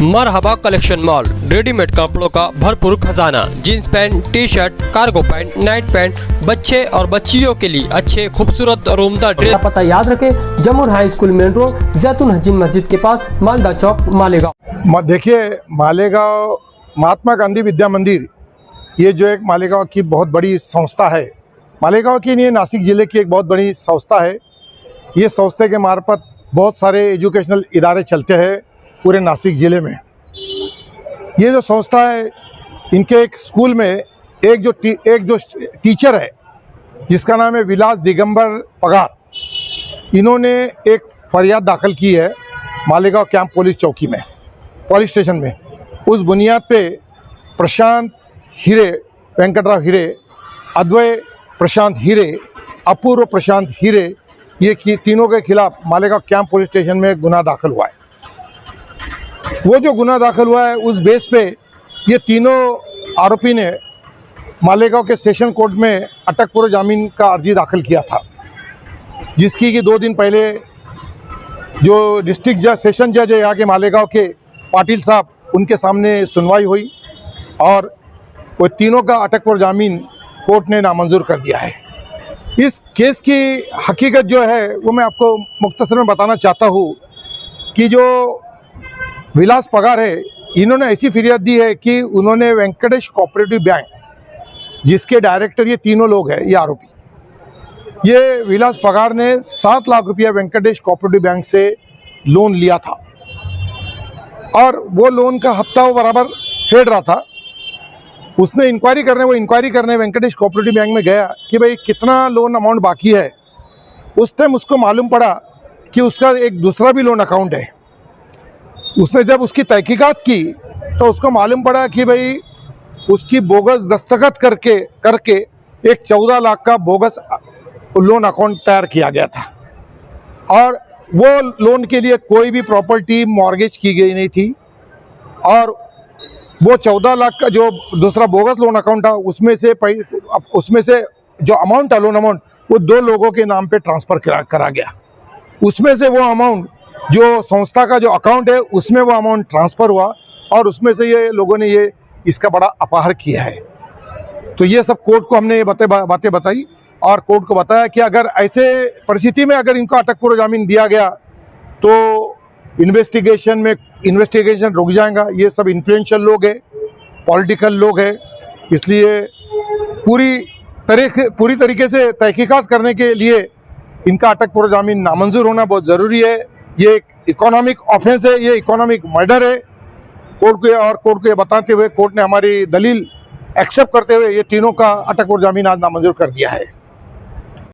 मरहबा collection mall, readymade कपड़ों का भरपूर खजाना। Jeans pant, T shirt, cargo pant, night pant, बच्चे और बच्चियों के लिए अच्छे खूबसूरत और उम्दा ड्रेस। पता याद रखें, जमुर हाई स्कूल मेन रोड, जैतून हजीन मस्जिद के पास, मालदा चौक, मालेगांव। देखिए, मालेगांव महात्मा गांधी विद्या मंदिर, ये जो एक मालेगांव की बहुत बड़ी संस्था है, मालेगांव की नहीं, नासिक जिले की एक बहुत बड़ी संस्था है। ये संस्था के मार्फत बहुत सारे एजुकेशनल इदारे चलते हैं पूरे नासिक ज़िले में। ये जो संस्था है, इनके एक स्कूल में एक जो टीचर है जिसका नाम है विलास दिगंबर पगार, इन्होंने एक फरियाद दाखिल की है मालेगांव कैंप पुलिस चौकी में, पुलिस स्टेशन में। उस बुनियाद पे प्रशांत हीरे, वेंकटराव हीरे, अद्वय प्रशांत हीरे, अपूर्व प्रशांत हीरे, ये तीनों के खिलाफ मालेगांव कैंप पुलिस स्टेशन में गुना दाखिल हुआ है। वो जो गुना दाखिल हुआ है, उस बेस पे ये तीनों आरोपी ने मालेगांव के सेशन कोर्ट में अटक पूर्व जामीन का अर्जी दाखिल किया था, जिसकी कि 2 दिन पहले जो डिस्ट्रिक्ट जज, सेशन जज है यहाँ के मालेगांव के, पाटिल साहब, उनके सामने सुनवाई हुई और वो तीनों का अटक पूर्व जामीन कोर्ट ने नामंजूर कर दिया है। इस केस की हकीकत जो है वो मैं आपको मुख्तसर में बताना चाहता हूँ कि जो विलास पगार है, इन्होंने ऐसी फिरियाद दी है कि उन्होंने वेंकटेश कोऑपरेटिव बैंक, जिसके डायरेक्टर ये तीनों लोग हैं, ये आरोपी, ये विलास पगार ने 7 लाख रुपया वेंकटेश कोऑपरेटिव बैंक से लोन लिया था और वो लोन का हफ्ता वो बराबर फेड रहा था। उसने इंक्वायरी करने वेंकटेश कोऑपरेटिव बैंक में गया कि भाई कितना लोन अमाउंट बाकी है। उस टाइम उसको मालूम पड़ा कि उसका एक दूसरा भी लोन अकाउंट है। उसने जब उसकी तहकीकात की तो उसको मालूम पड़ा कि भाई उसकी बोगस दस्तखत करके एक 14 लाख का बोगस लोन अकाउंट तैयार किया गया था और वो लोन के लिए कोई भी प्रॉपर्टी मॉर्गेज की गई नहीं थी और वो 14 लाख का जो दूसरा बोगस लोन अकाउंट था, उसमें से जो अमाउंट था, लोन अमाउंट, वो 2 लोगों के नाम पे ट्रांसफ़र करा गया। उसमें से वो अमाउंट जो संस्था का जो अकाउंट है, उसमें वो अमाउंट ट्रांसफ़र हुआ और उसमें से ये लोगों ने इसका बड़ा अपहार किया है। तो ये सब कोर्ट को हमने ये बातें बताई और कोर्ट को बताया कि अगर ऐसे परिस्थिति में अगर इनको अटक पूर्व जामीन दिया गया तो इन्वेस्टिगेशन रुक जाएगा। ये सब इन्फ्लुएंशियल लोग हैं, पॉलिटिकल लोग हैं, इसलिए पूरी तरीके से तहकीकात करने के लिए इनका अटक पूर्व जामीन नामंजूर होना बहुत ज़रूरी है। ये एक इकोनॉमिक ऑफेंस है, ये इकोनॉमिक मर्डर है। कोर्ट को ये बताते हुए कोर्ट ने हमारी दलील एक्सेप्ट करते हुए ये तीनों का अटक पूर्व जामीन आज नामंजूर कर दिया है।